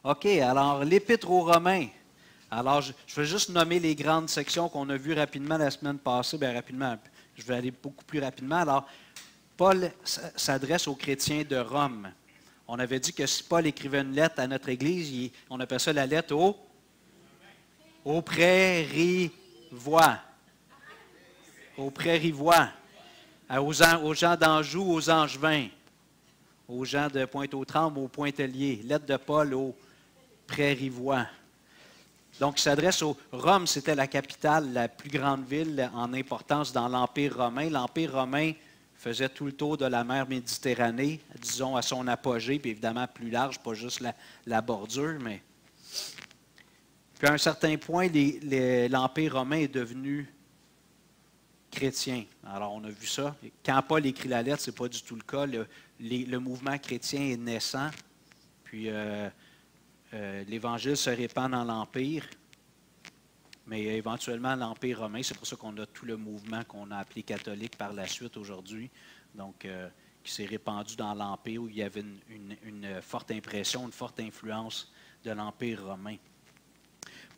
OK, alors l'Épître aux Romains. Alors, je vais juste nommer les grandes sections qu'on a vues rapidement la semaine passée. Bien, rapidement, je vais aller beaucoup plus rapidement. Alors, Paul s'adresse aux chrétiens de Rome. On avait dit que si Paul écrivait une lettre à notre Église, on appelle ça la lettre aux Prairivois. Aux Prairivois. Aux gens d'Anjou, aux Angevins. Aux gens de Pointe-aux-Trembles, aux Pointeliers. Lettre de Paul aux Prairivois. Donc, il s'adresse au Rome, c'était la capitale, la plus grande ville en importance dans l'Empire romain. L'Empire romain faisait tout le tour de la mer Méditerranée, disons à son apogée, puis évidemment plus large, pas juste la bordure, mais... Puis à un certain point, l'Empire romain est devenu chrétien. Alors, on a vu ça. Quand Paul écrit la lettre, ce n'est pas du tout le cas. Le mouvement chrétien est naissant, puis l'Évangile se répand dans l'Empire, mais éventuellement l'Empire romain, c'est pour ça qu'on a tout le mouvement qu'on a appelé catholique par la suite aujourd'hui, donc qui s'est répandu dans l'Empire où il y avait une forte impression, une forte influence de l'Empire romain.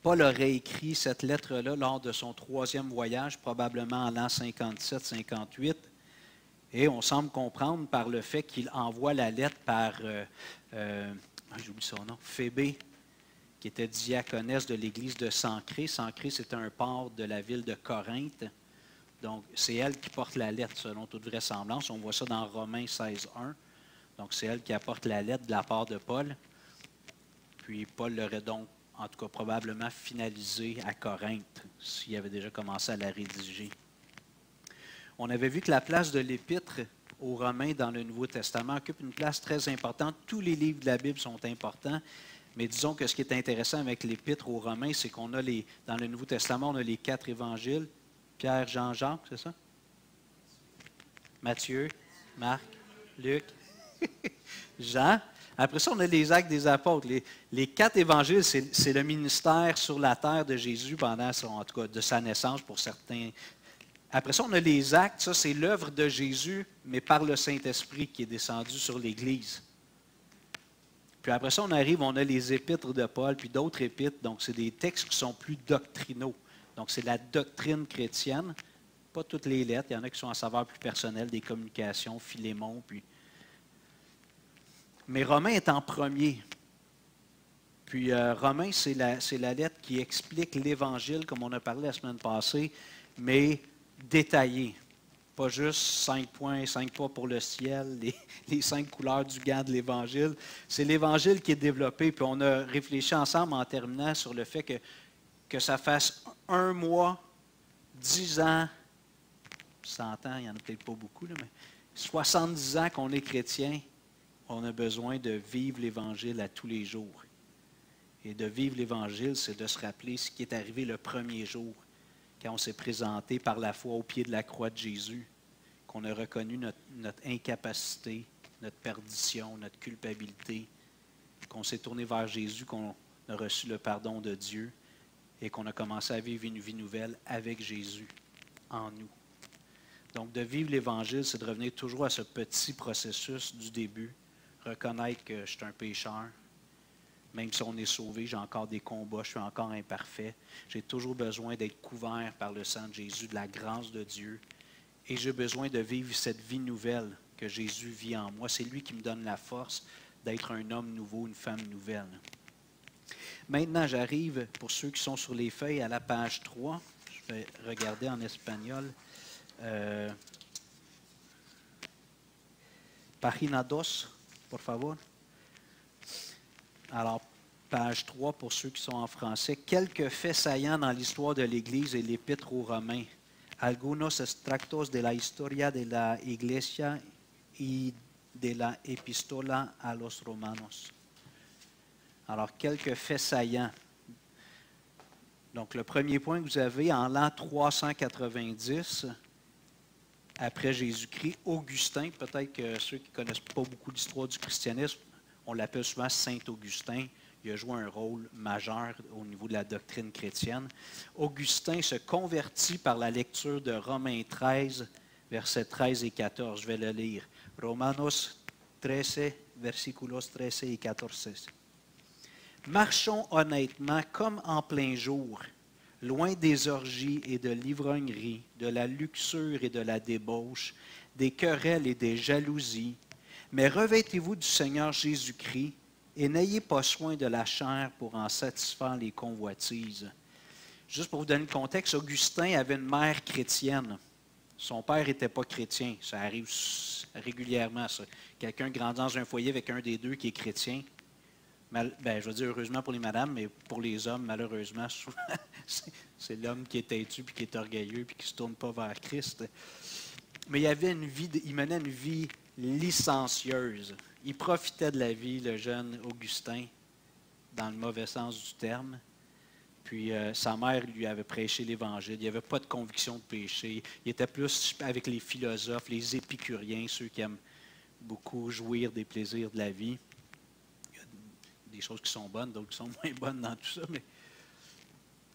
Paul aurait écrit cette lettre-là lors de son 3e voyage, probablement en l'an 57-58, et on semble comprendre par le fait qu'il envoie la lettre par, j'oublie son nom, Phébé, qui était diaconesse de l'église de Sancré. Sancré, c'était un port de la ville de Corinthe. Donc, c'est elle qui porte la lettre, selon toute vraisemblance. On voit ça dans Romains 16:1. Donc, c'est elle qui apporte la lettre de la part de Paul. Puis, Paul l'aurait donc, en tout cas, probablement finalisée à Corinthe, s'il avait déjà commencé à la rédiger. On avait vu que la place de l'Épître aux Romains dans le Nouveau Testament occupe une place très importante. Tous les livres de la Bible sont importants, mais disons que ce qui est intéressant avec l'Épître aux Romains, c'est qu'on a dans le Nouveau Testament, on a les 4 évangiles, Pierre, Jean, Jacques, c'est ça? Matthieu, Marc, Luc, Jean. Après ça, on a les actes des apôtres. Les 4 évangiles, c'est le ministère sur la terre de Jésus pendant, en tout cas, de sa naissance pour certains. Après ça, on a les actes. Ça, c'est l'œuvre de Jésus, mais par le Saint-Esprit qui est descendu sur l'Église. Puis après ça, on a les épîtres de Paul, puis d'autres épîtres. Donc, c'est des textes qui sont plus doctrinaux. Donc, c'est la doctrine chrétienne. Pas toutes les lettres. Il y en a qui sont en saveur plus personnelle, des communications, Philémon, puis... Mais Romains est en premier. Puis Romains, c'est la lettre qui explique l'Évangile, comme on a parlé la semaine passée, mais détaillé. Pas juste 5 points, 5 pas pour le ciel, les 5 couleurs du gant de l'Évangile. C'est l'Évangile qui est développé. Puis on a réfléchi ensemble en terminant sur le fait que ça fasse 1 mois, 10 ans, 100 ans, il n'y en a peut-être pas beaucoup, là, mais 70 ans qu'on est chrétien. On a besoin de vivre l'Évangile à tous les jours. Et de vivre l'Évangile, c'est de se rappeler ce qui est arrivé le premier jour, quand on s'est présenté par la foi au pied de la croix de Jésus, qu'on a reconnu notre incapacité, notre perdition, notre culpabilité, qu'on s'est tourné vers Jésus, qu'on a reçu le pardon de Dieu et qu'on a commencé à vivre une vie nouvelle avec Jésus en nous. Donc, de vivre l'Évangile, c'est de revenir toujours à ce petit processus du début, reconnaître que je suis un pécheur. Même si on est sauvé, j'ai encore des combats, je suis encore imparfait. J'ai toujours besoin d'être couvert par le sang de Jésus, de la grâce de Dieu. Et j'ai besoin de vivre cette vie nouvelle que Jésus vit en moi. C'est lui qui me donne la force d'être un homme nouveau, une femme nouvelle. Maintenant, j'arrive, pour ceux qui sont sur les feuilles, à la page 3. Je vais regarder en espagnol. Página 2. Por favor. Alors, page 3 pour ceux qui sont en français. Quelques faits saillants dans l'histoire de l'Église et l'Épître aux Romains. Algunos extractos de la historia de la Iglesia y de la Epistola a los Romanos. Alors, quelques faits saillants. Donc, le premier point que vous avez, en l'an 390, après Jésus-Christ, Augustin, peut-être que ceux qui ne connaissent pas beaucoup l'histoire du christianisme, on l'appelle souvent Saint-Augustin. Il a joué un rôle majeur au niveau de la doctrine chrétienne. Augustin se convertit par la lecture de Romains 13, versets 13 et 14. Je vais le lire. Romanos 13, versículos 13 y 14. Marchons honnêtement comme en plein jour, loin des orgies et de l'ivrognerie, de la luxure et de la débauche, des querelles et des jalousies, mais revêtez-vous du Seigneur Jésus-Christ et n'ayez pas soin de la chair pour en satisfaire les convoitises. Juste pour vous donner le contexte, Augustin avait une mère chrétienne. Son père n'était pas chrétien. Ça arrive régulièrement, ça. Quelqu'un grandit dans un foyer avec un des deux qui est chrétien. Je veux dire heureusement pour les madames, mais pour les hommes, malheureusement, souvent, c'est l'homme qui est têtu, puis qui est orgueilleux, puis qui ne se tourne pas vers Christ. Mais il menait une vie licencieuse. Il profitait de la vie, le jeune Augustin, dans le mauvais sens du terme. Puis sa mère lui avait prêché l'Évangile. Il n'y avait pas de conviction de péché. Il était plus avec les philosophes, les épicuriens, ceux qui aiment beaucoup jouir des plaisirs de la vie. Il y a des choses qui sont bonnes, d'autres qui sont moins bonnes dans tout ça. Mais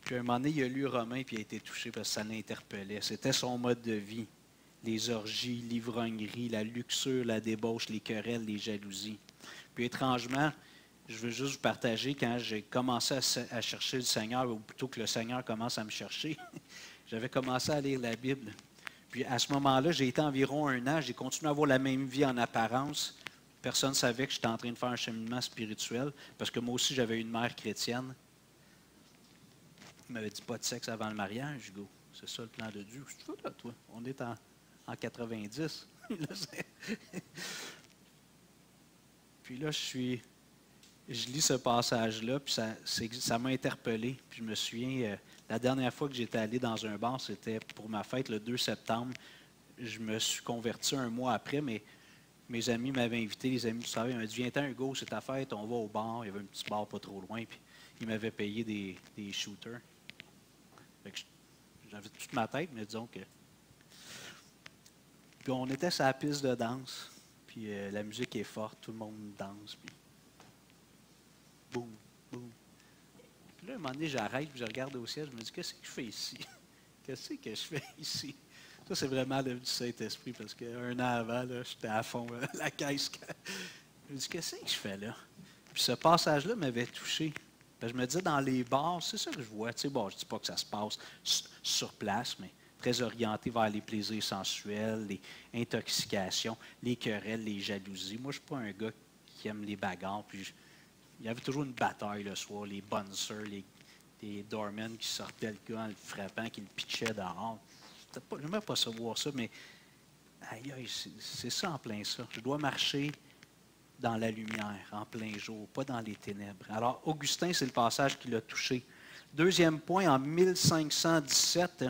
puis à un moment donné, il a lu Romains puis il a été touché parce que ça l'interpellait. C'était son mode de vie. Les orgies, l'ivrognerie, la luxure, la débauche, les querelles, les jalousies. Puis étrangement, je veux juste vous partager, quand j'ai commencé à chercher le Seigneur, ou plutôt que le Seigneur commence à me chercher, j'avais commencé à lire la Bible. Puis à ce moment-là, j'ai été environ 1 an, j'ai continué à avoir la même vie en apparence. Personne ne savait que j'étais en train de faire un cheminement spirituel, parce que moi aussi, j'avais une mère chrétienne. Il m'avait dit pas de sexe avant le mariage, Hugo. C'est ça le plan de Dieu. C'est ça, là, toi. On est en 90. Puis là, je lis ce passage-là, puis ça m'a interpellé. Puis je me souviens, la dernière fois que j'étais allé dans un bar, c'était pour ma fête, le 2 septembre. Je me suis converti 1 mois après, mais mes amis m'avaient invité, les amis du travail, ils m'ont dit, viens-t'en Hugo, c'est ta fête, on va au bar. Il y avait un petit bar pas trop loin, puis ils m'avaient payé des shooters. Fait que j'avais toute ma tête, mais disons que... Puis on était sur la piste de danse, puis la musique est forte, tout le monde danse, puis boum, boum. Puis là, à un moment donné, j'arrête, puis je regarde au ciel, je me dis, qu'est-ce que je fais ici? Qu'est-ce que je fais ici? Ça, c'est vraiment l'œuvre du Saint-Esprit, parce qu'un an avant, là, j'étais à fond la caisse. Je me dis, qu'est-ce que je fais là? Puis ce passage-là m'avait touché. Je me disais, dans les bars, c'est ça que je vois. Tu sais, bon, je ne dis pas que ça se passe sur place, mais très orienté vers les plaisirs sensuels, les intoxications, les querelles, les jalousies. Moi, je ne suis pas un gars qui aime les bagarres. Puis il y avait toujours une bataille le soir, les bonnes sœurs, les doormen qui sortaient le gars en le frappant, qui le pitchaient dehors. Je n'aimais pas savoir ça, mais aïe, aïe, c'est ça en plein ça. Je dois marcher dans la lumière, en plein jour, pas dans les ténèbres. Alors, Augustin, c'est le passage qui l'a touché. Deuxième point, en 1517,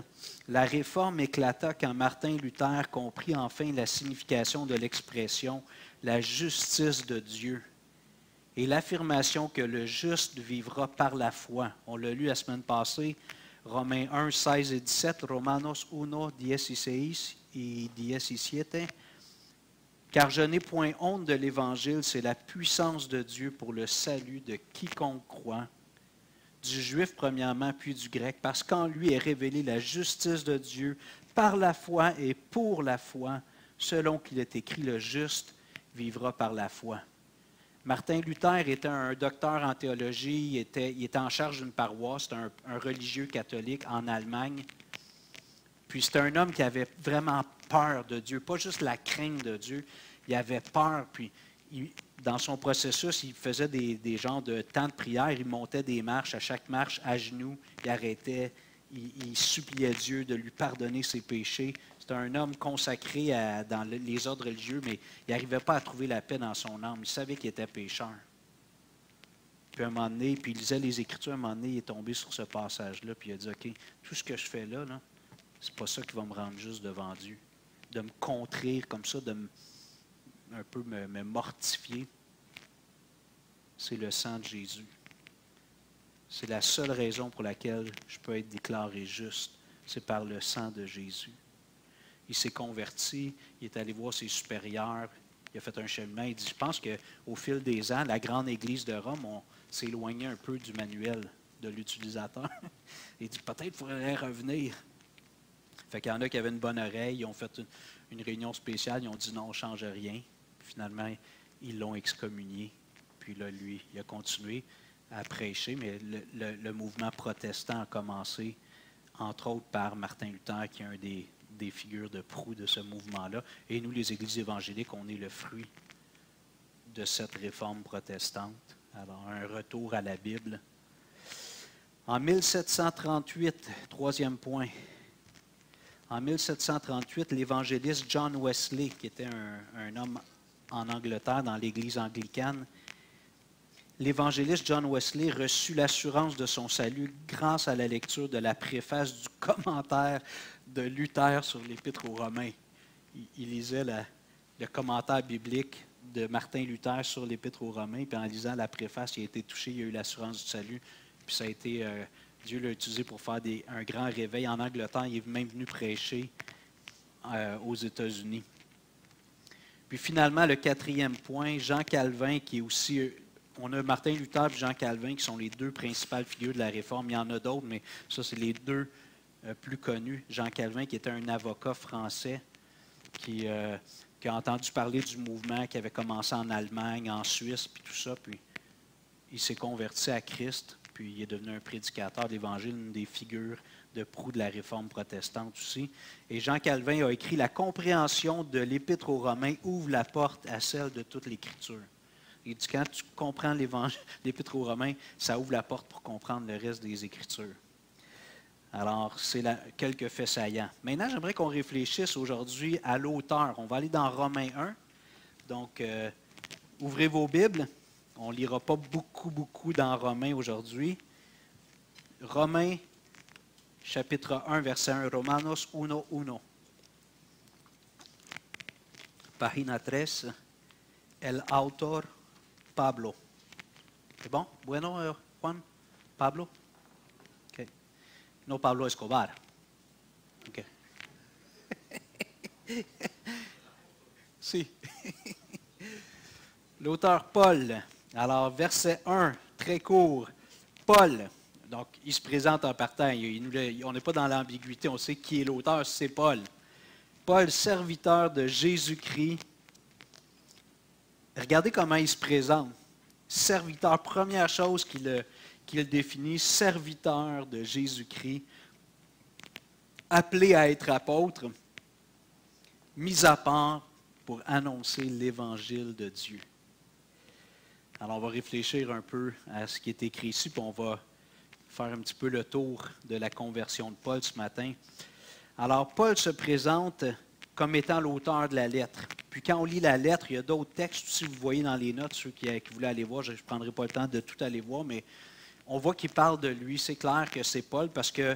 la réforme éclata quand Martin Luther comprit enfin la signification de l'expression « la justice de Dieu » et l'affirmation que le juste vivra par la foi. On l'a lu la semaine passée, Romains 1, 16 et 17, Romanos 1, 16 et 17. Car je n'ai point honte de l'Évangile, c'est la puissance de Dieu pour le salut de quiconque croit, du juif premièrement, puis du grec, parce qu'en lui est révélée la justice de Dieu par la foi et pour la foi, selon qu'il est écrit, le juste vivra par la foi. Martin Luther était un docteur en théologie, il était en charge d'une paroisse, c'était un religieux catholique en Allemagne. Puis c'était un homme qui avait vraiment peur de Dieu, pas juste la crainte de Dieu, il avait peur. Puis dans son processus, il faisait des genres de temps de prière, il montait des marches, à chaque marche, à genoux, il arrêtait, il suppliait Dieu de lui pardonner ses péchés. C'était un homme consacré dans les ordres religieux, mais il n'arrivait pas à trouver la paix dans son âme. Il savait qu'il était pécheur. Puis à un moment donné, puis il lisait les Écritures, à un moment donné, il est tombé sur ce passage-là, puis il a dit, OK, tout ce que je fais là, c'est pas ça qui va me rendre juste devant Dieu. De me contrer comme ça, un peu me mortifier, c'est le sang de Jésus. C'est la seule raison pour laquelle je peux être déclaré juste. C'est par le sang de Jésus. Il s'est converti, il est allé voir ses supérieurs, il a fait un cheminement. Il dit, je pense qu'au fil des ans, la grande Église de Rome, on s'est éloigné un peu du manuel de l'utilisateur. Il dit, peut-être qu'il faudrait revenir. Fait qu'il y en a qui avaient une bonne oreille, ils ont fait une réunion spéciale, ils ont dit non, on ne change rien. Puis finalement, ils l'ont excommunié. Puis là, lui, il a continué. à prêcher, mais le mouvement protestant a commencé, entre autres, par Martin Luther, qui est un des figures de proue de ce mouvement-là. Et nous, les Églises évangéliques, on est le fruit de cette réforme protestante. Alors, un retour à la Bible. En 1738, troisième point, en 1738, l'évangéliste John Wesley, qui était un homme en Angleterre dans l'Église anglicane, l'évangéliste John Wesley reçut l'assurance de son salut grâce à la lecture de la préface du commentaire de Luther sur l'Épître aux Romains. Il lisait le commentaire biblique de Martin Luther sur l'Épître aux Romains, puis en lisant la préface, il a été touché, il a eu l'assurance du salut, puis ça a été, Dieu l'a utilisé pour faire un grand réveil. En Angleterre, il est même venu prêcher aux États-Unis. Puis finalement, le quatrième point, Jean Calvin, qui est aussi... On a Martin Luther et Jean Calvin qui sont les deux principales figures de la Réforme. Il y en a d'autres, mais ça, c'est les deux plus connus. Jean Calvin, qui était un avocat français qui a entendu parler du mouvement qui avait commencé en Allemagne, en Suisse, puis tout ça. Puis il s'est converti à Christ, puis il est devenu un prédicateur d'Évangile, une des figures de proue de la Réforme protestante aussi. Et Jean Calvin a écrit « La compréhension de l'Épître aux Romains ouvre la porte à celle de toute l'Écriture. » Il dit, quand tu comprends l'Épître aux Romains, ça ouvre la porte pour comprendre le reste des Écritures. Alors, c'est quelques faits saillants. Maintenant, j'aimerais qu'on réfléchisse aujourd'hui à l'auteur. On va aller dans Romains 1. Donc, ouvrez vos Bibles. On ne lira pas beaucoup dans Romains aujourd'hui. Romains, chapitre 1, verset 1. Romanos 1:1. Página 13. El autor Pablo. C'est bon? Bueno, Juan? Pablo? Okay. No Pablo Escobar. Okay. Si. L'auteur Paul. Alors, verset 1, très court. Paul. Donc, il se présente en partant. On n'est pas dans l'ambiguïté. On sait qui est l'auteur, c'est Paul. Paul, serviteur de Jésus-Christ. Regardez comment il se présente. Serviteur, première chose qu'il définit, serviteur de Jésus-Christ, appelé à être apôtre, mis à part pour annoncer l'Évangile de Dieu. Alors, on va réfléchir un peu à ce qui est écrit ici, puis on va faire un petit peu le tour de la conversion de Paul ce matin. Alors, Paul se présente comme étant l'auteur de la lettre. Puis quand on lit la lettre, il y a d'autres textes, si vous voyez dans les notes, ceux qui voulaient aller voir, je ne prendrai pas le temps de tout aller voir, mais on voit qu'il parle de lui. C'est clair que c'est Paul, parce que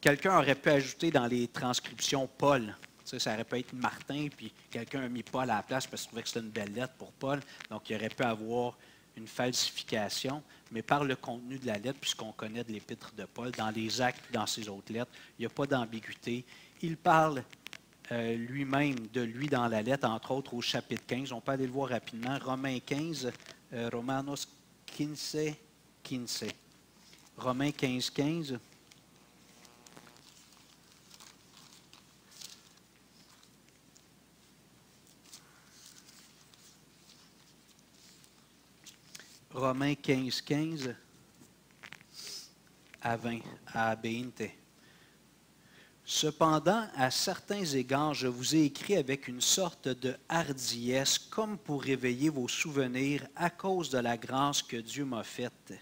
quelqu'un aurait pu ajouter dans les transcriptions Paul. Tu sais, ça aurait pu être Martin, puis quelqu'un a mis Paul à la place parce qu'il trouvait que c'était une belle lettre pour Paul. Donc, il aurait pu avoir une falsification, mais par le contenu de la lettre, puisqu'on connaît de l'épître de Paul, dans les actes et dans ses autres lettres, il n'y a pas d'ambiguïté. Il parle lui-même de lui dans la lettre, entre autres au chapitre 15. On peut aller le voir rapidement. Romains 15, Romanos 15, 15. Romains 15, 15. Romains 15, 15 à 20, à 20. Cependant, à certains égards, je vous ai écrit avec une sorte de hardiesse, comme pour réveiller vos souvenirs à cause de la grâce que Dieu m'a faite,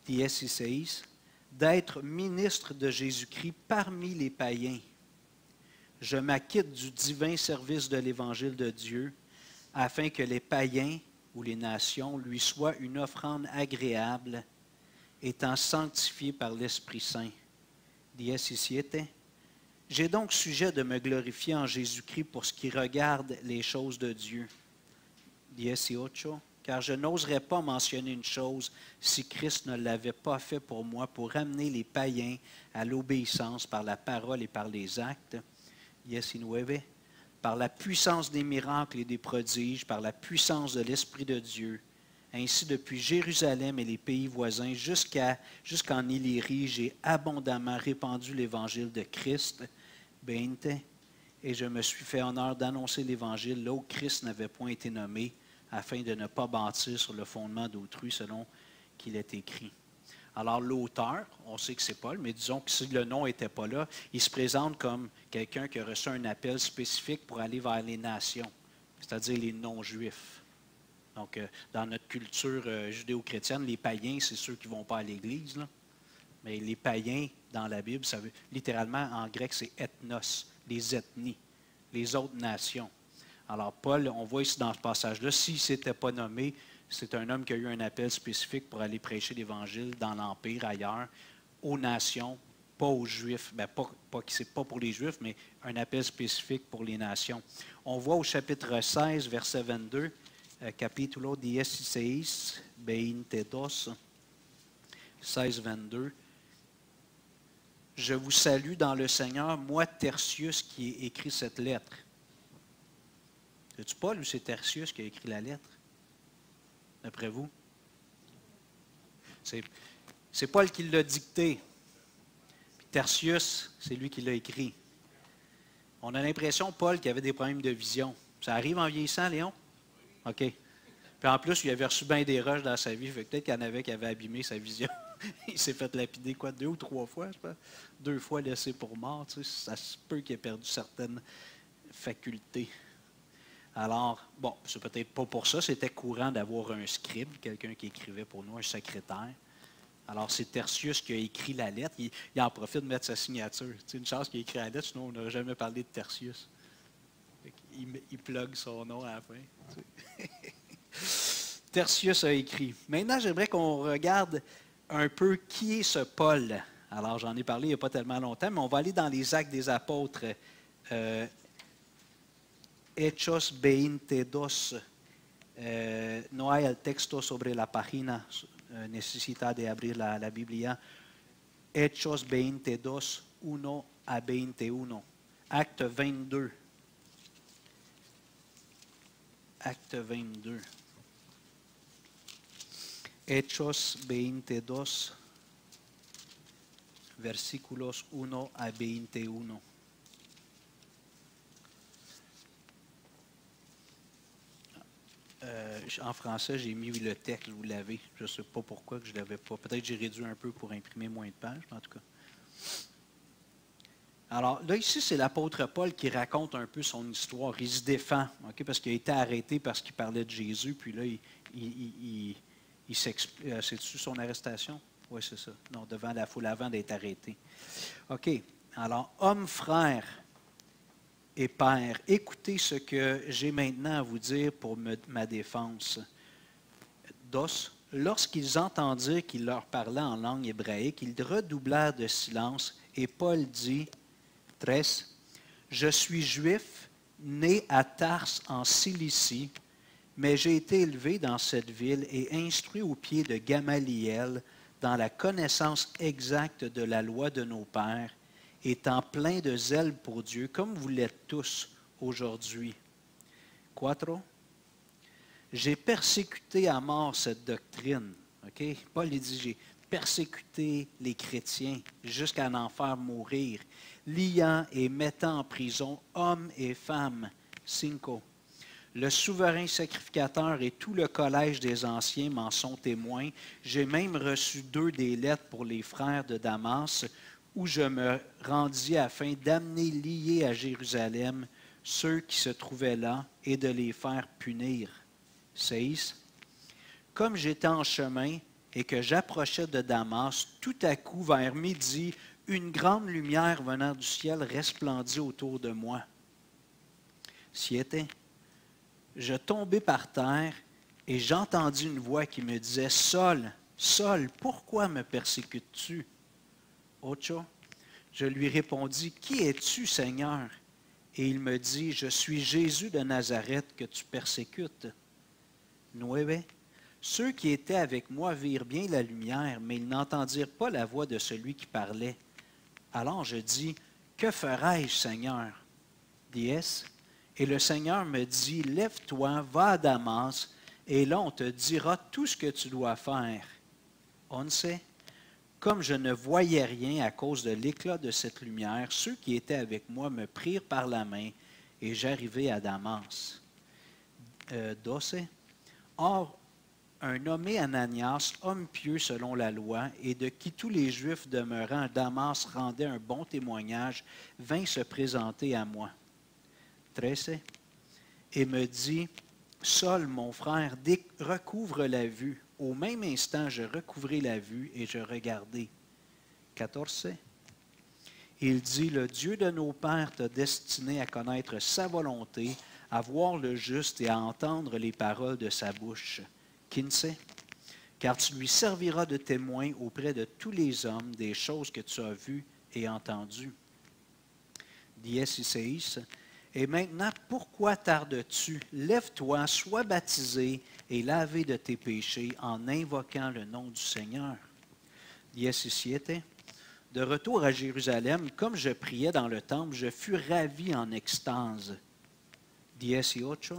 16, d'être ministre de Jésus-Christ parmi les païens. Je m'acquitte du divin service de l'Évangile de Dieu, afin que les païens ou les nations lui soient une offrande agréable, étant sanctifiés par l'Esprit Saint. 17. J'ai donc sujet de me glorifier en Jésus-Christ pour ce qui regarde les choses de Dieu. 18. Car je n'oserais pas mentionner une chose si Christ ne l'avait pas fait pour moi, pour amener les païens à l'obéissance par la parole et par les actes. 19. Par la puissance des miracles et des prodiges, par la puissance de l'Esprit de Dieu. Ainsi, depuis Jérusalem et les pays voisins jusqu'en Illyrie, j'ai abondamment répandu l'Évangile de Christ, 20, et je me suis fait honneur d'annoncer l'Évangile là où Christ n'avait point été nommé, afin de ne pas bâtir sur le fondement d'autrui, selon qu'il est écrit. Alors l'auteur, on sait que c'est Paul, mais disons que si le nom n'était pas là, il se présente comme quelqu'un qui a reçu un appel spécifique pour aller vers les nations, c'est-à-dire les non-juifs. Donc, dans notre culture judéo-chrétienne, les païens, c'est ceux qui ne vont pas à l'Église, là. Mais les païens, dans la Bible, ça veut, littéralement, en grec, c'est ethnos, les ethnies, les autres nations. Alors, Paul, on voit ici dans ce passage-là, s'il ne s'était pas nommé, c'est un homme qui a eu un appel spécifique pour aller prêcher l'Évangile dans l'Empire, ailleurs, aux nations, pas aux Juifs. Bien, c'est pas pour les Juifs, mais un appel spécifique pour les nations. On voit au chapitre 16, verset 22, capítulo 16, 22, 16, 22. Je vous salue dans le Seigneur, moi, Tertius, qui ai écrit cette lettre. C'est-tu Paul ou c'est Tertius qui a écrit la lettre? D'après vous? C'est Paul qui l'a dicté. Puis Tertius, c'est lui qui l'a écrit. On a l'impression, Paul, qu'il avait des problèmes de vision. Ça arrive en vieillissant, Léon? OK. Puis en plus, il avait reçu bien des rushs dans sa vie. Fait que peut-être qu'il y en avait qui avaient abîmé sa vision. Il s'est fait lapider, 2 ou 3 fois, je pense. 2 fois laissé pour mort. Tu sais, ça se peut qu'il ait perdu certaines facultés. Alors, bon, c'est peut-être pas pour ça. C'était courant d'avoir un scribe, quelqu'un qui écrivait pour nous, un secrétaire. Alors, c'est Tertius qui a écrit la lettre. Il en profite de mettre sa signature. C'est une chance qu'il a écrit la lettre, sinon on n'aurait jamais parlé de Tertius. Il plug son nom à la fin. Tertius a écrit. Maintenant, j'aimerais qu'on regarde un peu qui est ce Paul. Alors, j'en ai parlé il n'y a pas tellement longtemps, mais on va aller dans les Actes des Apôtres. Hechos 22. No hay el texto sobre la página. Necesita de abrir la Biblia. Hechos 22, 1 à 21. Acte 22. Acte 22. Hechos 22, versículos 1 à 21. En français, j'ai mis le texte, vous l'avez. Je ne sais pas pourquoi que je ne l'avais pas. Peut-être que j'ai réduit un peu pour imprimer moins de pages, mais en tout cas. Alors, là, ici, c'est l'apôtre Paul qui raconte un peu son histoire. Il se défend, okay, parce qu'il a été arrêté parce qu'il parlait de Jésus, puis là, il s'explique. C'est-tu son arrestation? Oui, c'est ça. Non, devant la foule avant d'être arrêté. OK. Alors, hommes, frères et pères, écoutez ce que j'ai maintenant à vous dire pour ma défense. Dos, lorsqu'ils entendirent qu'il leur parlait en langue hébraïque, ils redoublèrent de silence, et Paul dit, 13, je suis juif, né à Tarse en Cilicie, mais j'ai été élevé dans cette ville et instruit aux pieds de Gamaliel dans la connaissance exacte de la loi de nos pères, étant plein de zèle pour Dieu, comme vous l'êtes tous aujourd'hui. 4. J'ai persécuté à mort cette doctrine. Okay? Paul dit, j'ai persécuté les chrétiens jusqu'à en faire mourir, liant et mettant en prison hommes et femmes. 5. Le souverain sacrificateur et tout le collège des anciens m'en sont témoins. J'ai même reçu 2 des lettres pour les frères de Damas, où je me rendis afin d'amener liés à Jérusalem ceux qui se trouvaient là et de les faire punir. 6. Comme j'étais en chemin et que j'approchais de Damas, tout à coup, vers midi, une grande lumière venant du ciel resplendit autour de moi. 7. Je tombai par terre et j'entendis une voix qui me disait, « Saul, Saul, pourquoi me persécutes-tu? » 8. Je lui répondis, « Qui es-tu, Seigneur? » Et il me dit, « Je suis Jésus de Nazareth que tu persécutes. » 9. Ceux qui étaient avec moi virent bien la lumière, mais ils n'entendirent pas la voix de celui qui parlait. Alors je dis, « Que ferai-je, Seigneur? » 10. Et le Seigneur me dit, « Lève-toi, va à Damas, et là on te dira tout ce que tu dois faire. » 11. Comme je ne voyais rien à cause de l'éclat de cette lumière, ceux qui étaient avec moi me prirent par la main, et j'arrivai à Damas. 12. Or, un nommé Ananias, homme pieux selon la loi, et de qui tous les Juifs demeurant à Damas rendaient un bon témoignage, vint se présenter à moi. 13. Et me dit, Saul, mon frère, recouvre la vue. Au même instant, je recouvrai la vue et je regardai. 14. Il dit, le Dieu de nos pères t'a destiné à connaître sa volonté, à voir le juste et à entendre les paroles de sa bouche. 15. Car tu lui serviras de témoin auprès de tous les hommes des choses que tu as vues et entendues. 16. Et maintenant, pourquoi tardes-tu? Lève-toi, sois baptisé et lavé de tes péchés en invoquant le nom du Seigneur. 17. De retour à Jérusalem, comme je priais dans le temple, je fus ravi en extase. 18.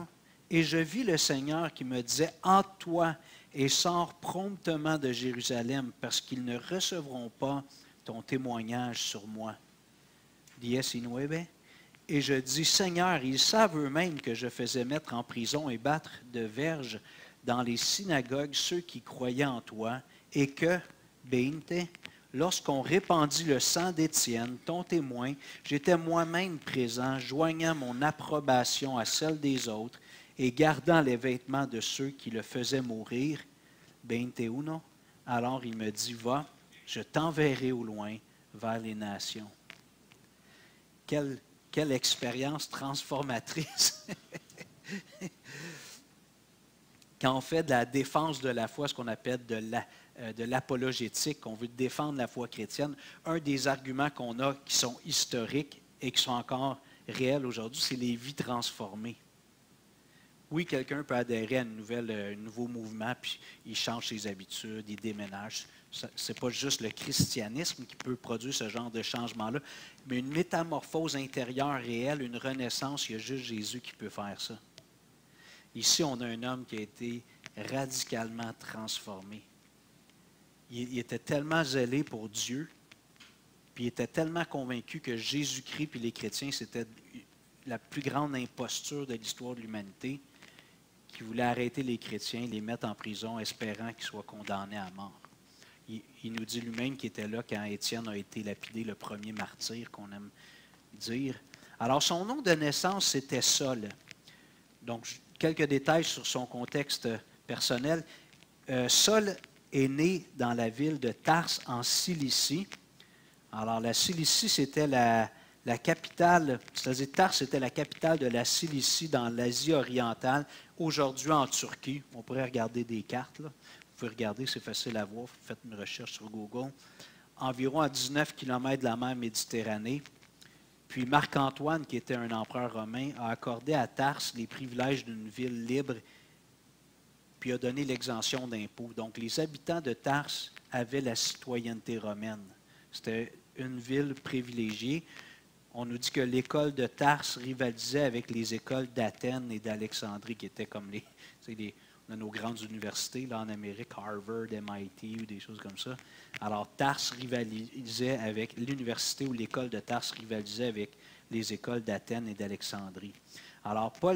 Et je vis le Seigneur qui me disait, hâte-toi et sors promptement de Jérusalem, parce qu'ils ne recevront pas ton témoignage sur moi. 19. Et je dis, Seigneur, ils savent eux-mêmes que je faisais mettre en prison et battre de verges dans les synagogues ceux qui croyaient en toi, et que, 20, lorsqu'on répandit le sang d'Étienne, ton témoin, j'étais moi-même présent, joignant mon approbation à celle des autres et gardant les vêtements de ceux qui le faisaient mourir. 21. Alors il me dit, va, je t'enverrai au loin vers les nations. Quelle expérience transformatrice! Quand on fait de la défense de la foi, ce qu'on appelle de l'apologétique, qu'on veut défendre la foi chrétienne, un des arguments qu'on a qui sont historiques et qui sont encore réels aujourd'hui, c'est les vies transformées. Oui, quelqu'un peut adhérer à un nouveau mouvement, puis il change ses habitudes, il déménage. Ce n'est pas juste le christianisme qui peut produire ce genre de changement-là, mais une métamorphose intérieure réelle, une renaissance, il y a juste Jésus qui peut faire ça. Ici, on a un homme qui a été radicalement transformé. Il était tellement zélé pour Dieu, puis il était tellement convaincu que Jésus-Christ puis les chrétiens, c'était la plus grande imposture de l'histoire de l'humanité, qu'il voulait arrêter les chrétiens, les mettre en prison, espérant qu'ils soient condamnés à mort. Il nous dit lui-même qu'il était là quand Étienne a été lapidé, le premier martyr qu'on aime dire. Alors, son nom de naissance, c'était Saul. Donc, quelques détails sur son contexte personnel. Saul est né dans la ville de Tarse, en Cilicie. Alors, la Cilicie, c'était la capitale, c'est-à-dire Tarse était la capitale de la Cilicie dans l'Asie orientale, aujourd'hui en Turquie. On pourrait regarder des cartes, là. Vous pouvez regarder, c'est facile à voir. Faites une recherche sur Google. Environ à 19 km de la mer Méditerranée. Puis Marc-Antoine, qui était un empereur romain, a accordé à Tarse les privilèges d'une ville libre, puis a donné l'exemption d'impôts. Donc, les habitants de Tarse avaient la citoyenneté romaine. C'était une ville privilégiée. On nous dit que l'école de Tarse rivalisait avec les écoles d'Athènes et d'Alexandrie, qui étaient comme on a nos grandes universités là, en Amérique, Harvard, MIT ou des choses comme ça. Alors, Tarse rivalisait avec l'université ou l'école de Tarse rivalisait avec les écoles d'Athènes et d'Alexandrie. Alors, pas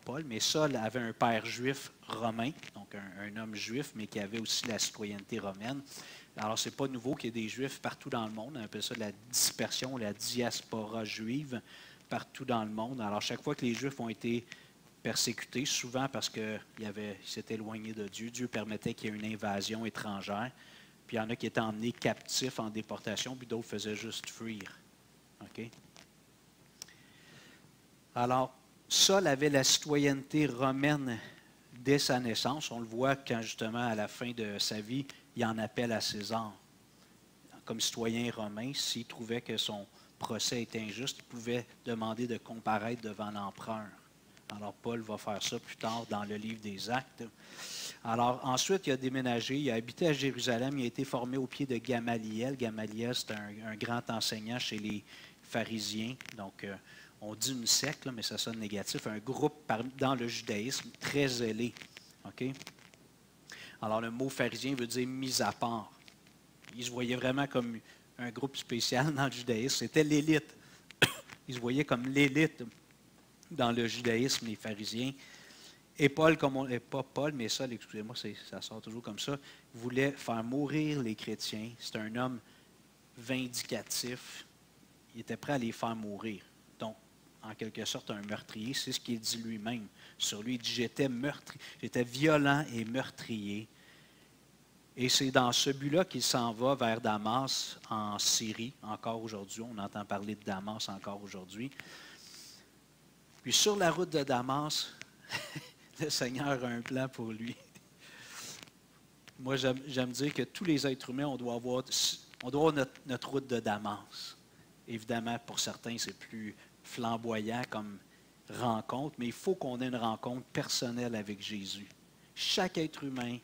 Paul, mais Saul avait un père juif romain, donc un homme juif, mais qui avait aussi la citoyenneté romaine. Alors, ce n'est pas nouveau qu'il y ait des Juifs partout dans le monde. On appelle ça la dispersion, la diaspora juive partout dans le monde. Alors, chaque fois que les Juifs ont été persécutés, souvent parce qu'ils s'étaient éloignés de Dieu, Dieu permettait qu'il y ait une invasion étrangère. Puis il y en a qui étaient emmenés captifs en déportation, puis d'autres faisaient juste fuir. OK? Alors, Saul avait la citoyenneté romaine dès sa naissance. On le voit quand, justement, à la fin de sa vie, il en appelle à César. Comme citoyen romain, s'il trouvait que son procès était injuste, il pouvait demander de comparaître devant l'empereur. Alors, Paul va faire ça plus tard dans le livre des Actes. Alors, ensuite, il a déménagé, il a habité à Jérusalem, il a été formé au pied de Gamaliel. Gamaliel, c'est un grand enseignant chez les pharisiens. Donc, on dit une secte, là, mais ça sonne négatif. Un groupe dans le judaïsme très zélé. OK? Alors, le mot pharisien veut dire mis à part. Ils se voyaient vraiment comme un groupe spécial dans le judaïsme. C'était l'élite. Ils se voyaient comme l'élite dans le judaïsme, les pharisiens. Et Paul, pas Paul, mais Saul, excusez-moi, ça sort toujours comme ça, voulait faire mourir les chrétiens. C'est un homme vindicatif. Il était prêt à les faire mourir. Donc, en quelque sorte, un meurtrier, c'est ce qu'il dit lui-même. Sur lui, il dit, j'étais violent et meurtrier. Et c'est dans ce but-là qu'il s'en va vers Damas, en Syrie, encore aujourd'hui. On entend parler de Damas encore aujourd'hui. Puis sur la route de Damas, le Seigneur a un plan pour lui. Moi, j'aime dire que tous les êtres humains, on doit avoir notre route de Damas. Évidemment, pour certains, c'est plus flamboyant comme rencontre, mais il faut qu'on ait une rencontre personnelle avec Jésus. Chaque être humain,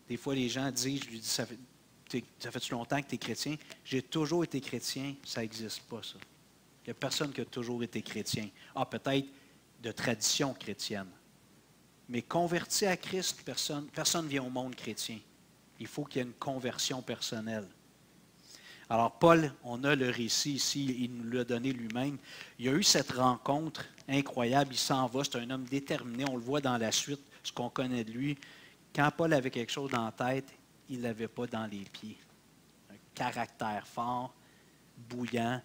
des fois les gens disent, je lui dis, ça fait-tu longtemps que tu es chrétien? J'ai toujours été chrétien, ça n'existe pas ça. Il n'y a personne qui a toujours été chrétien. Ah, peut-être de tradition chrétienne. Mais converti à Christ, personne ne vient au monde chrétien. Il faut qu'il y ait une conversion personnelle. Alors, Paul, on a le récit ici, il nous l'a donné lui-même. Il y a eu cette rencontre incroyable, il s'en va, c'est un homme déterminé, on le voit dans la suite, ce qu'on connaît de lui. Quand Paul avait quelque chose dans la tête, il ne l'avait pas dans les pieds. Un caractère fort, bouillant.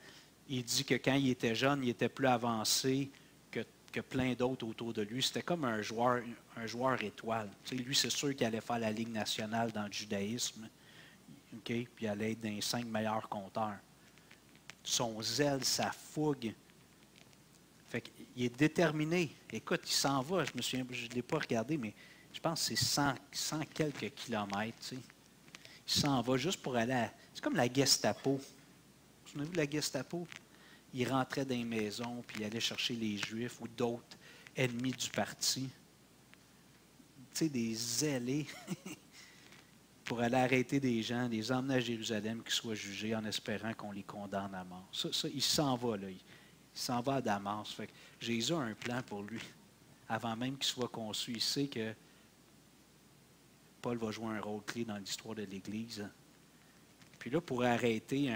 Il dit que quand il était jeune, il était plus avancé que plein d'autres autour de lui. C'était comme un joueur étoile. Tu sais, lui, c'est sûr qu'il allait faire la Ligue nationale dans le judaïsme. Okay? Puis il allait être dans les 5 meilleurs compteurs. Son zèle, sa fougue. Fait qu'il est déterminé. Écoute, il s'en va. Je ne l'ai pas regardé, mais je pense que c'est 100 quelques kilomètres. Tu sais. Il s'en va juste pour aller à... C'est comme la Gestapo. Vous vous souvenez de la Gestapo? Il rentrait dans les maisons, puis il allait chercher les Juifs ou d'autres ennemis du parti. Tu sais, des zélés pour aller arrêter des gens, les emmener à Jérusalem, qu'ils soient jugés en espérant qu'on les condamne à mort. Ça, il s'en va, là. Il s'en va à Damas. Fait que Jésus a un plan pour lui. Avant même qu'il soit conçu, il sait que Paul va jouer un rôle clé dans l'histoire de l'Église. Puis là, pour arrêter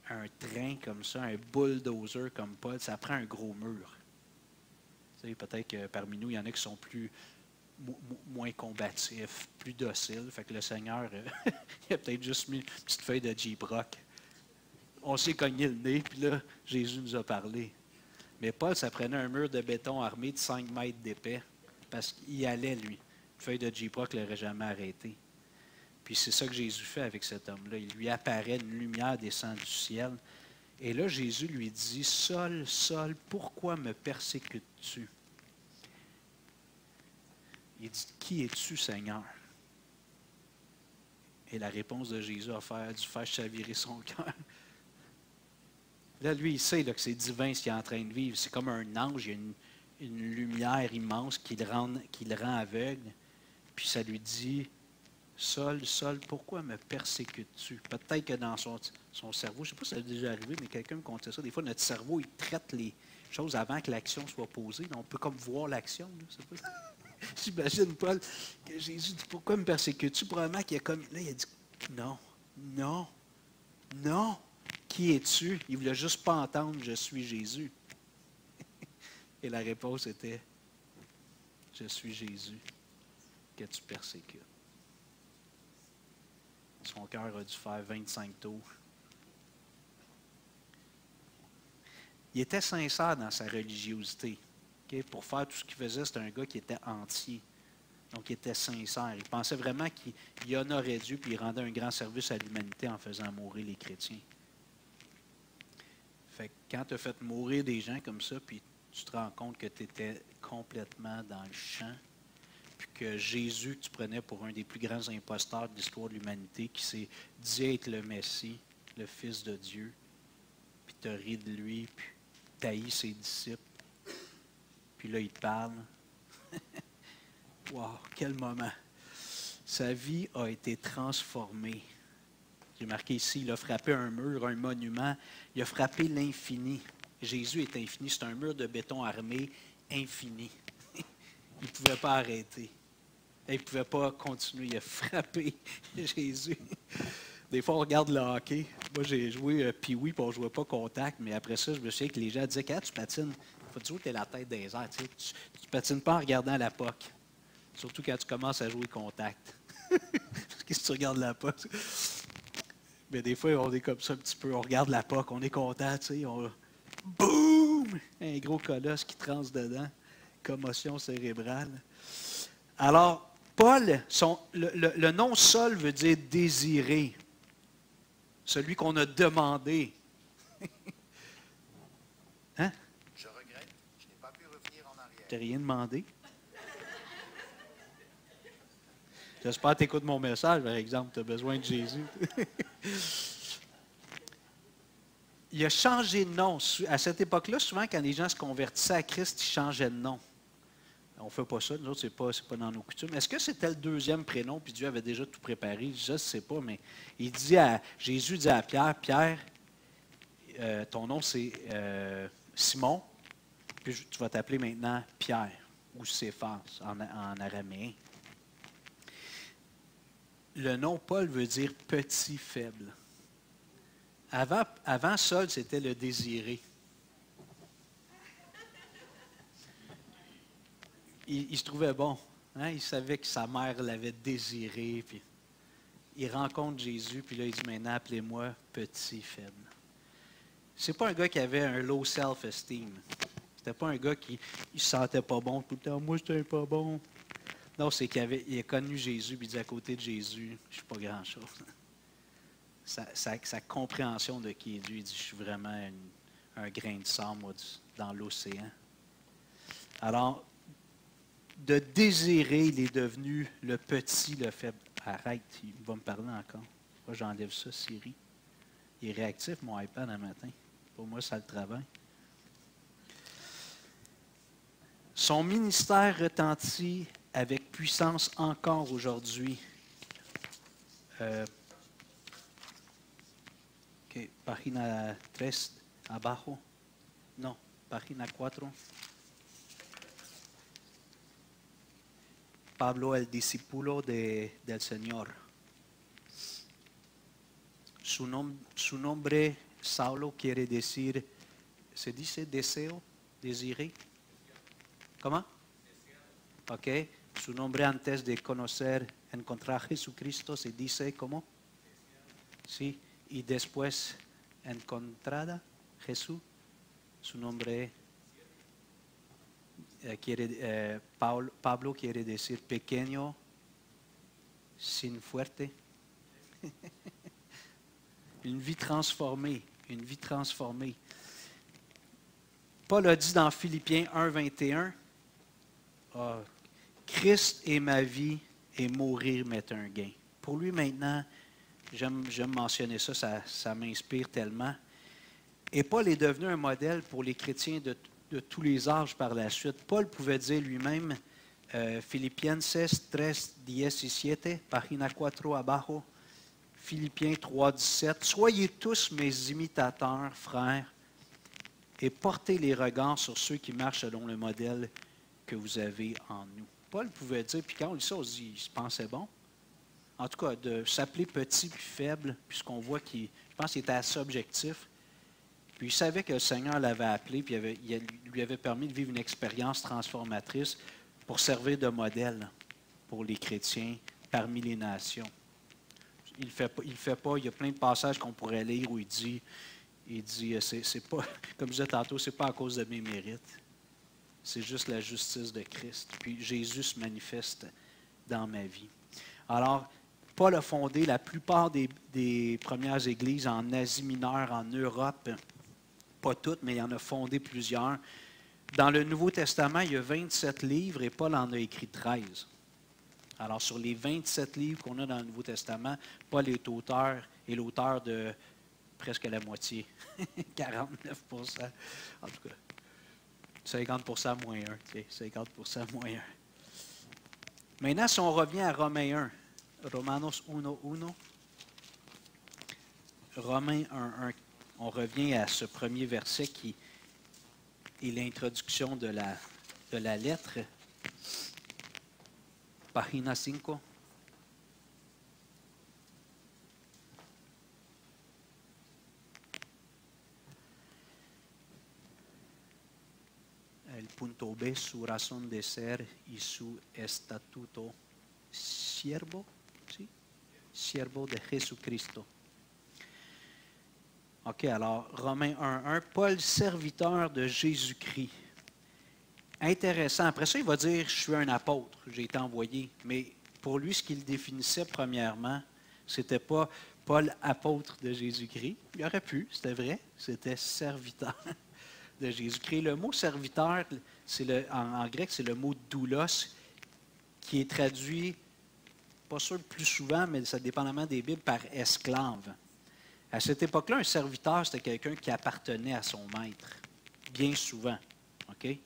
un train comme ça, un bulldozer comme Paul, ça prend un gros mur. Tu sais, peut-être que parmi nous, il y en a qui sont moins combatifs, plus dociles. Fait que le Seigneur, il a peut-être juste mis une petite feuille de J-Brock. On s'est cogné le nez, puis là, Jésus nous a parlé. Mais Paul, ça prenait un mur de béton armé de 5 mètres d'épais, parce qu'il allait, lui. Une feuille de J-Brock ne l'aurait jamais arrêté. Puis c'est ça que Jésus fait avec cet homme-là. Il lui apparaît, une lumière descend du ciel. Et là, Jésus lui dit, « Saul, Saul, pourquoi me persécutes-tu? » Il dit, « Qui es-tu, Seigneur? » Et la réponse de Jésus a dû faire chavirer son cœur. Là, lui, il sait là, que c'est divin ce qu'il est en train de vivre. C'est comme un ange, il y a une lumière immense qui le rend aveugle. Puis ça lui dit, « Saul, Saul, pourquoi me persécutes-tu? » Peut-être que dans son cerveau, je ne sais pas si ça a déjà arrivé, mais quelqu'un me contait ça. Des fois, notre cerveau, il traite les choses avant que l'action soit posée. On peut comme voir l'action. J'imagine Paul que Jésus dit, « Pourquoi me persécutes-tu? » Probablement qu'il a comme... Là, il a dit, « Non, non, non. Qui es-tu? » Il ne voulait juste pas entendre, « Je suis Jésus. » Et la réponse était, « Je suis Jésus que tu persécutes. » Son cœur a dû faire 25 tours. Il était sincère dans sa religiosité. Okay? Pour faire tout ce qu'il faisait, c'était un gars qui était entier. Donc, il était sincère. Il pensait vraiment qu'il honorait Dieu puis il rendait un grand service à l'humanité en faisant mourir les chrétiens. Fait que quand tu as fait mourir des gens comme ça, puis tu te rends compte que tu étais complètement dans le champ, puis que Jésus, que tu prenais pour un des plus grands imposteurs de l'histoire de l'humanité, qui s'est dit être le Messie, le Fils de Dieu, puis tu as ri de lui, puis tu haïs ses disciples, puis là, il te parle. Wow, quel moment! Sa vie a été transformée. J'ai marqué ici, il a frappé un mur, un monument, il a frappé l'infini. Jésus est infini, c'est un mur de béton armé infini. Il ne pouvait pas arrêter. Il ne pouvait pas continuer. Il a frappé Jésus. Des fois, on regarde le hockey. Moi, j'ai joué Pee-Wee, puis on ne jouait pas contact, mais après ça, je me souviens que les gens disaient, « Quand tu patines, faut toujours que tu aies la tête des airs. Tu ne patines pas en regardant la POC. Surtout quand tu commences à jouer contact. Qu'est-ce que tu regardes la POC? Mais des fois, on est comme ça un petit peu. On regarde la POC, on est content, tu sais. Boum! Un gros colosse qui transe dedans. Commotion cérébrale. Alors, Paul, le nom Saul veut dire désiré. Celui qu'on a demandé. Hein? Je regrette, je n'ai pas pu revenir en arrière. Tu n'as rien demandé. J'espère que tu écoutes mon message, par exemple. Tu as besoin de Jésus. Il a changé de nom. À cette époque-là, souvent, quand les gens se convertissaient à Christ, ils changeaient de nom. On ne fait pas ça. Nous autres, ce n'est pas dans nos coutumes. Est-ce que c'était le deuxième prénom, puis Dieu avait déjà tout préparé? Je ne sais pas, mais Jésus dit à Pierre, Pierre, ton nom, c'est Simon, puis tu vas t'appeler maintenant Pierre, ou Céphas en araméen. Le nom Paul veut dire petit, faible. Avant Saul, c'était le désiré. Il se trouvait bon. Hein? Il savait que sa mère l'avait désiré. Puis il rencontre Jésus, puis là, il dit maintenant, appelez-moi petit, faible. C'est pas un gars qui avait un low self-esteem. C'était pas un gars qui ne se sentait pas bon tout le temps. Moi, je n'étais pas bon. Non, c'est qu'il a connu Jésus, puis il dit à côté de Jésus, je ne suis pas grand-chose. Sa compréhension de qui est Dieu, il dit, je suis vraiment un grain de sang, moi, dans l'océan. Alors, de désirer, il est devenu le petit, le faible. Arrête, il va me parler encore. Moi, j'enlève ça, Siri. Il est réactif, mon iPad, un matin. Pour moi, ça le travaille. Son ministère retentit avec puissance encore aujourd'hui. Página 3 abajo. No, página 4. Pablo, el discípulo del Señor. Su nombre, Saulo, quiere decir, ¿se dice deseo? ¿Désiré? ¿Cómo? Ok. Su nombre antes de encontrar a Jesucristo, se dice ¿cómo? Sí. Y después encontrada Jesús, su nombre Pablo quiere decir pequeño, sin fuerte. Une vie transformée, une vie transformée. Paul a dit dans Philippiens 1, 21, Christ est ma vie et mourir m'est un gain. Pour lui maintenant, j'aime mentionner ça, ça m'inspire tellement. Et Paul est devenu un modèle pour les chrétiens de tous les âges par la suite. Paul pouvait dire lui-même, Filipenses 3:17, página 4 abajo, Philippiens 3:17, soyez tous mes imitateurs, frères, et portez les regards sur ceux qui marchent selon le modèle que vous avez en nous. Paul pouvait dire, puis quand on lit ça, on se dit, il se pensait bon. En tout cas, de s'appeler petit puis faible, puisqu'on voit je pense qu'il était assez objectif. Puis il savait que le Seigneur l'avait appelé, puis il lui avait permis de vivre une expérience transformatrice pour servir de modèle pour les chrétiens parmi les nations. Il le fait pas. Il y a plein de passages qu'on pourrait lire où il dit c'est pas, comme je disais tantôt, c'est pas à cause de mes mérites. C'est juste la justice de Christ. Puis Jésus se manifeste dans ma vie. Alors, Paul a fondé la plupart des premières églises en Asie mineure, en Europe. Pas toutes, mais il en a fondé plusieurs. Dans le Nouveau Testament, il y a 27 livres et Paul en a écrit 13. Alors, sur les 27 livres qu'on a dans le Nouveau Testament, Paul est l'auteur de presque la moitié, 49%. En tout cas, 50% moins 1. 50% moins 1. Maintenant, si on revient à Romains 1, Romanos 1:1, Romains 1:1, on revient à ce premier verset qui est l'introduction de la lettre. Página 5. obé su razón de ser y su estatuto, siervo, ¿sí? Siervo de Jésus-Christ. OK, alors, Romains 1.1, Paul, serviteur de Jésus-Christ. Intéressant. Après ça, il va dire, je suis un apôtre, j'ai été envoyé. Mais pour lui, ce qu'il définissait premièrement, c'était pas Paul, apôtre de Jésus-Christ. Il aurait pu, c'était vrai, c'était serviteur de Jésus-Christ. Le mot serviteur, en grec, c'est le mot doulos, qui est traduit, pas sûr plus souvent, mais ça dépendamment des Bibles, par esclave. À cette époque-là, un serviteur, c'était quelqu'un qui appartenait à son maître, bien souvent. OK?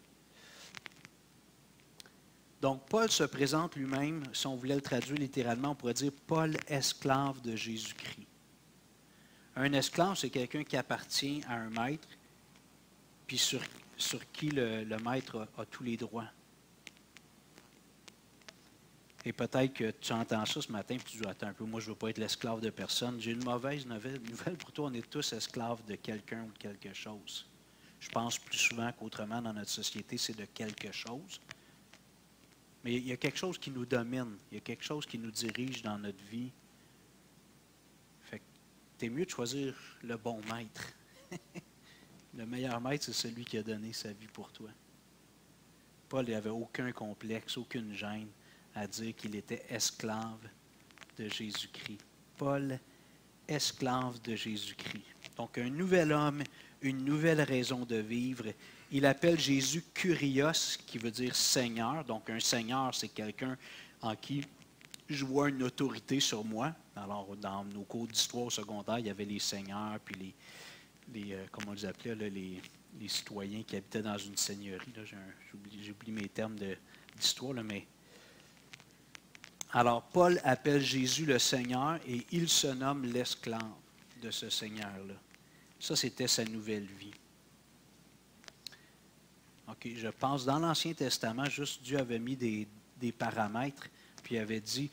Donc, Paul se présente lui-même, si on voulait le traduire littéralement, on pourrait dire Paul, esclave de Jésus-Christ. Un esclave, c'est quelqu'un qui appartient à un maître, puis sur qui le maître a tous les droits. Et peut-être que tu entends ça ce matin, puis tu dis, attends un peu, moi je ne veux pas être l'esclave de personne. J'ai une mauvaise nouvelle pour toi, on est tous esclaves de quelqu'un ou de quelque chose. Je pense plus souvent qu'autrement dans notre société, c'est de quelque chose. Mais il y a quelque chose qui nous domine, il y a quelque chose qui nous dirige dans notre vie. Fait que t'es mieux de choisir le bon maître. Le meilleur maître, c'est celui qui a donné sa vie pour toi. Paul n'avait aucun complexe, aucune gêne à dire qu'il était esclave de Jésus-Christ. Paul, esclave de Jésus-Christ. Donc, un nouvel homme, une nouvelle raison de vivre. Il appelle Jésus Kurios, qui veut dire Seigneur. Donc, un Seigneur, c'est quelqu'un en qui je vois une autorité sur moi. Alors, dans nos cours d'histoire au secondaire, il y avait les seigneurs, puis comment on les appelait, là, les citoyens qui habitaient dans une seigneurie. J'oublie mes termes d'histoire, mais... Alors, Paul appelle Jésus le Seigneur et il se nomme l'esclave de ce Seigneur-là. Ça, c'était sa nouvelle vie. OK, je pense, dans l'Ancien Testament, juste Dieu avait mis des paramètres, puis il avait dit,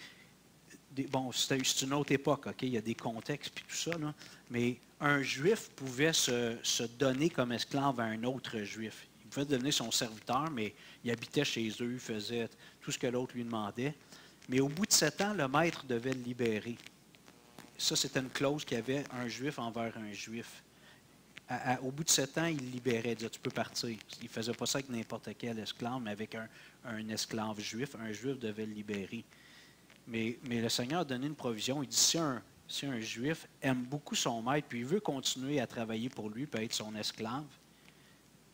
bon, c'est une autre époque, OK, il y a des contextes, puis tout ça, là, mais un Juif pouvait se donner comme esclave à un autre Juif. Il pouvait devenir son serviteur, mais il habitait chez eux, il faisait tout ce que l'autre lui demandait. Mais au bout de 7 ans, le maître devait le libérer. Ça, c'était une clause qu'il y avait un Juif envers un Juif. Au bout de 7 ans, il libérait, il disait, tu peux partir. Il ne faisait pas ça avec n'importe quel esclave, mais avec un esclave juif. Un Juif devait le libérer. Mais le Seigneur a donné une provision. Il dit, si un Juif aime beaucoup son maître, puis il veut continuer à travailler pour lui, puis être son esclave,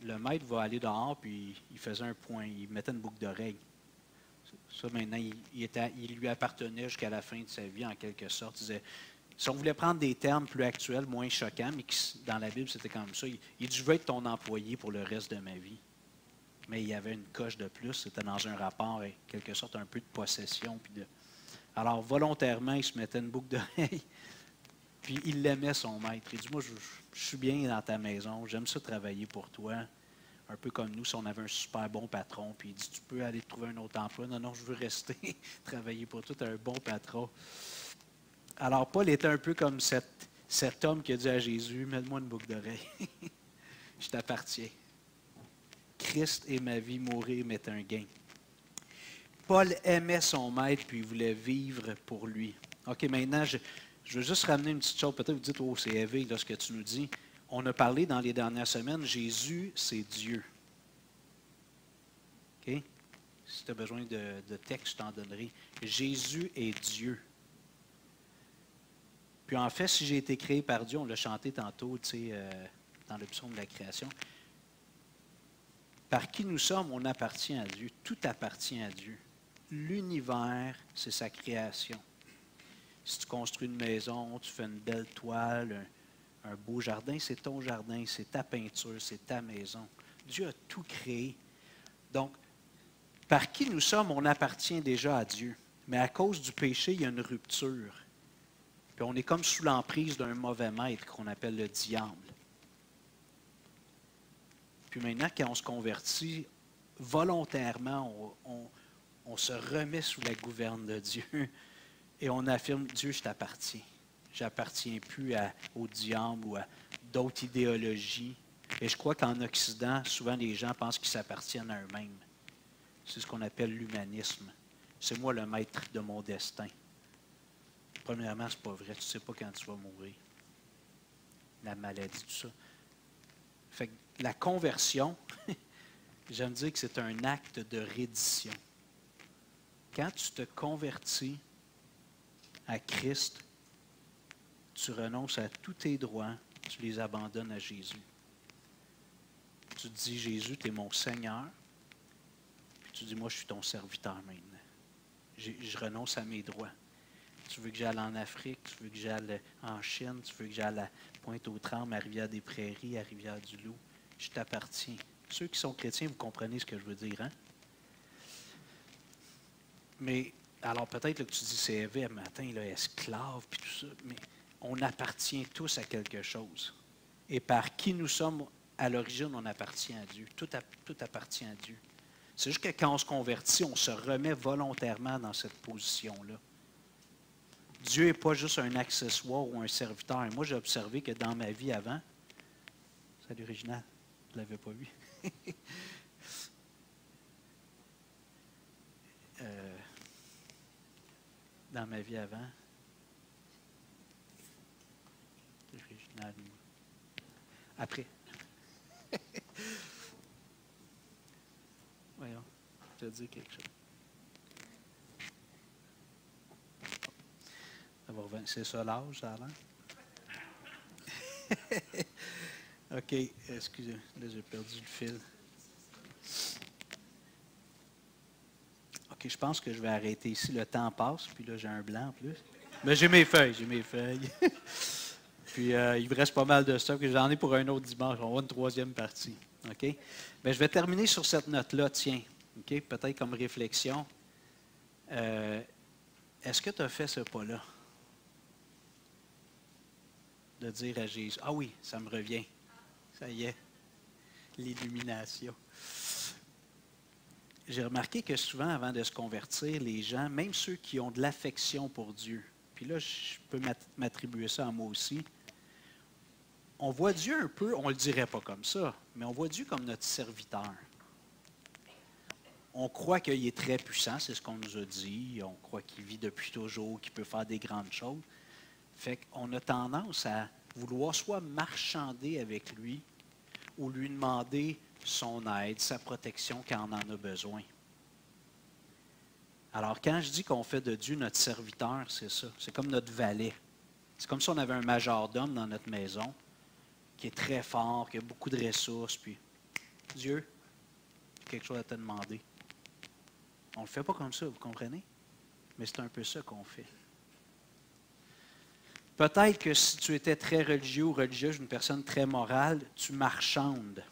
le maître va aller dehors, puis il faisait un point, il mettait une boucle d'oreille. Ça, maintenant, il lui appartenait jusqu'à la fin de sa vie, en quelque sorte. Il disait, si on voulait prendre des termes plus actuels, moins choquants, mais dans la Bible, c'était comme ça, il dit, je veux être ton employé pour le reste de ma vie. Mais il y avait une coche de plus, c'était dans un rapport, en quelque sorte, un peu de possession. Alors, volontairement, il se mettait une boucle d'oreille, puis il aimait son maître. Il dit, moi, je suis bien dans ta maison, j'aime ça travailler pour toi. Un peu comme nous, si on avait un super bon patron, puis il dit, tu peux aller trouver un autre emploi. Non, non, je veux rester, travailler pour toi, tu es un bon patron. Alors, Paul était un peu comme cet homme qui a dit à Jésus, mets-moi une boucle d'oreille. Je t'appartiens. Christ est ma vie, mourir m'est un gain. Paul aimait son maître, puis il voulait vivre pour lui. OK, maintenant, je veux juste ramener une petite chose. Peut-être vous dites, oh, c'est élevé, là, ce que tu nous dis. On a parlé dans les dernières semaines, Jésus, c'est Dieu. OK? Si tu as besoin de texte, je t'en donnerai. Jésus est Dieu. Puis en fait, si j'ai été créé par Dieu, on l'a chanté tantôt, dans le psaume de la création. Par qui nous sommes, on appartient à Dieu. Tout appartient à Dieu. L'univers, c'est sa création. Si tu construis une maison, tu fais une belle toile, un beau jardin, c'est ton jardin, c'est ta peinture, c'est ta maison. Dieu a tout créé. Donc, par qui nous sommes, on appartient déjà à Dieu. Mais à cause du péché, il y a une rupture. Puis on est comme sous l'emprise d'un mauvais maître qu'on appelle le diable. Puis maintenant, quand on se convertit, volontairement, on se remet sous la gouverne de Dieu et on affirme, Dieu, je t'appartiens. Je n'appartiens plus au diable ou à d'autres idéologies. Et je crois qu'en Occident, souvent les gens pensent qu'ils s'appartiennent à eux-mêmes. C'est ce qu'on appelle l'humanisme. C'est moi le maître de mon destin. Premièrement, ce n'est pas vrai. Tu ne sais pas quand tu vas mourir. La maladie, tout ça. Fait que la conversion, j'aime dire que c'est un acte de reddition. Quand tu te convertis à Christ, tu renonces à tous tes droits, tu les abandonnes à Jésus. Tu te dis, Jésus, tu es mon Seigneur. Puis tu dis, moi, je suis ton serviteur maintenant. Je renonce à mes droits. Tu veux que j'aille en Afrique, tu veux que j'aille en Chine, tu veux que j'aille à Pointe-aux-Trembles, à Rivière-des-Prairies, à Rivière-du-Loup. Je t'appartiens. Ceux qui sont chrétiens, vous comprenez ce que je veux dire, hein? Mais, alors peut-être que tu dis, c'est élevé le matin, là, esclave, puis tout ça, mais on appartient tous à quelque chose. Et par qui nous sommes, à l'origine, on appartient à Dieu. Tout appartient à Dieu. C'est juste que quand on se convertit, on se remet volontairement dans cette position-là. Dieu n'est pas juste un accessoire ou un serviteur. Moi, j'ai observé que dans ma vie avant, salut Réginal, je ne l'avais pas vu. Dans ma vie avant, Réginal, après. Voyons, je vais te dire quelque chose. C'est ça l'âge, ça a l'air? OK, excusez, là j'ai perdu le fil. OK, je pense que je vais arrêter ici. Le temps passe, puis là j'ai un blanc en plus. Mais j'ai mes feuilles. Puis il me reste pas mal de stock. J'en ai pour un autre dimanche. On va une troisième partie. OK? Bien, je vais terminer sur cette note-là, tiens. OK? Peut-être comme réflexion. Est-ce que tu as fait ce pas-là? De dire à Jésus, ah oui, ça me revient. Ça y est, l'illumination. J'ai remarqué que souvent, avant de se convertir, les gens, même ceux qui ont de l'affection pour Dieu, puis là, je peux m'attribuer ça à moi aussi, on voit Dieu un peu, on ne le dirait pas comme ça, mais on voit Dieu comme notre serviteur. On croit qu'il est très puissant, c'est ce qu'on nous a dit, on croit qu'il vit depuis toujours, qu'il peut faire des grandes choses. Fait qu'on a tendance à vouloir soit marchander avec lui ou lui demander son aide, sa protection quand on en a besoin. Alors, quand je dis qu'on fait de Dieu notre serviteur, c'est ça. C'est comme notre valet. C'est comme si on avait un majordome dans notre maison qui est très fort, qui a beaucoup de ressources, puis Dieu, j'ai quelque chose à te demander. On ne le fait pas comme ça, vous comprenez? Mais c'est un peu ça qu'on fait. Peut-être que si tu étais très religieux ou religieuse, une personne très morale, tu marchandes.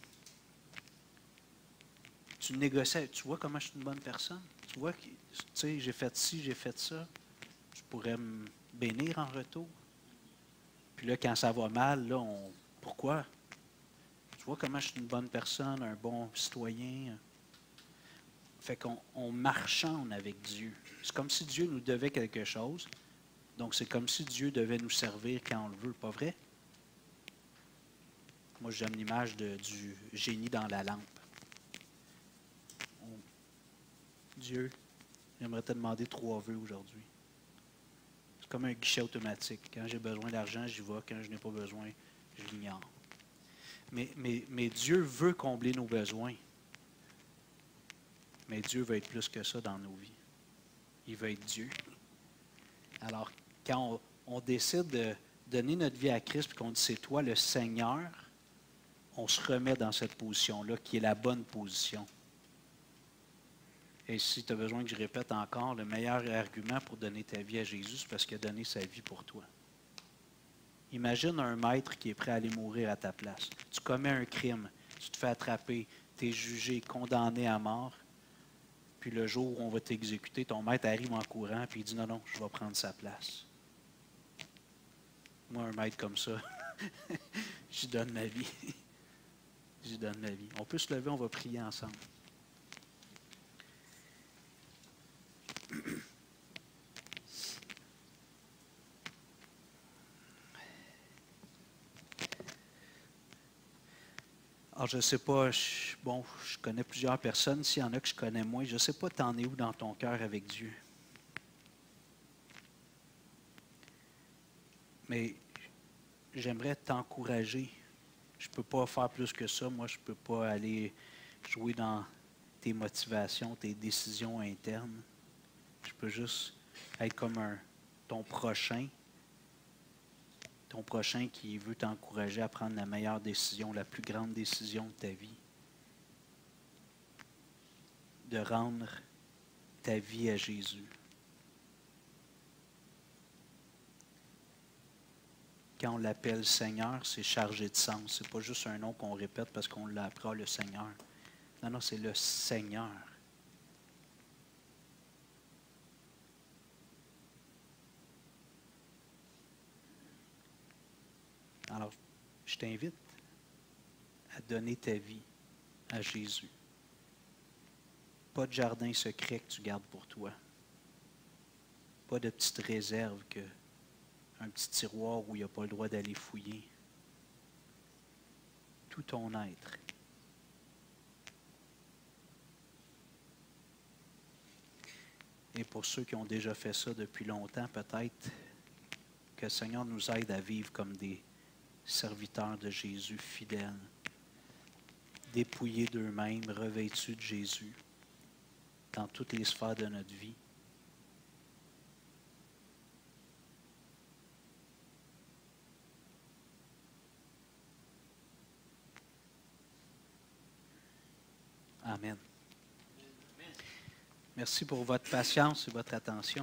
Tu négocies. Tu vois comment je suis une bonne personne? Tu vois que, tu sais, j'ai fait ci, j'ai fait ça. Je pourrais me bénir en retour. Puis là, quand ça va mal, là, pourquoi? Tu vois comment je suis une bonne personne, un bon citoyen? Fait qu'on marchande avec Dieu. C'est comme si Dieu nous devait quelque chose. Donc, c'est comme si Dieu devait nous servir quand on le veut, pas vrai? Moi, j'aime l'image du génie dans la lampe. Dieu, j'aimerais te demander 3 vœux aujourd'hui. C'est comme un guichet automatique. Quand j'ai besoin d'argent, j'y vais. Quand je n'ai pas besoin, je l'ignore. Mais Dieu veut combler nos besoins. Mais Dieu veut être plus que ça dans nos vies. Il veut être Dieu. Alors, quand on décide de donner notre vie à Christ et qu'on dit c'est toi le Seigneur, on se remet dans cette position-là qui est la bonne position. Et si tu as besoin que je répète encore, le meilleur argument pour donner ta vie à Jésus, c'est parce qu'il a donné sa vie pour toi. Imagine un maître qui est prêt à aller mourir à ta place. Tu commets un crime, tu te fais attraper, tu es jugé, condamné à mort, puis le jour où on va t'exécuter, ton maître arrive en courant, puis il dit non, je vais prendre sa place. Moi, un maître comme ça, j'y donne ma vie. J'y donne ma vie. On peut se lever, on va prier ensemble. Alors, je ne sais pas, je connais plusieurs personnes. S'il y en a que je connais moins, je ne sais pas, t'en es où dans ton cœur avec Dieu. Mais j'aimerais t'encourager. Je ne peux pas faire plus que ça. Moi, je ne peux pas aller jouer dans tes motivations, tes décisions internes. Je peux juste être comme ton prochain qui veut t'encourager à prendre la meilleure décision, la plus grande décision de ta vie. De rendre ta vie à Jésus. Quand on l'appelle Seigneur, c'est chargé de sens. Ce n'est pas juste un nom qu'on répète parce qu'on l'a appris, le Seigneur. Non, non, c'est le Seigneur. Alors, je t'invite à donner ta vie à Jésus. Pas de jardin secret que tu gardes pour toi. Pas de petite réserve, un petit tiroir où il n'y a pas le droit d'aller fouiller. Tout ton être. Et pour ceux qui ont déjà fait ça depuis longtemps, peut-être que le Seigneur nous aide à vivre comme des serviteurs de Jésus fidèles, dépouillés d'eux-mêmes, revêtus de Jésus dans toutes les sphères de notre vie. Amen. Merci pour votre patience et votre attention.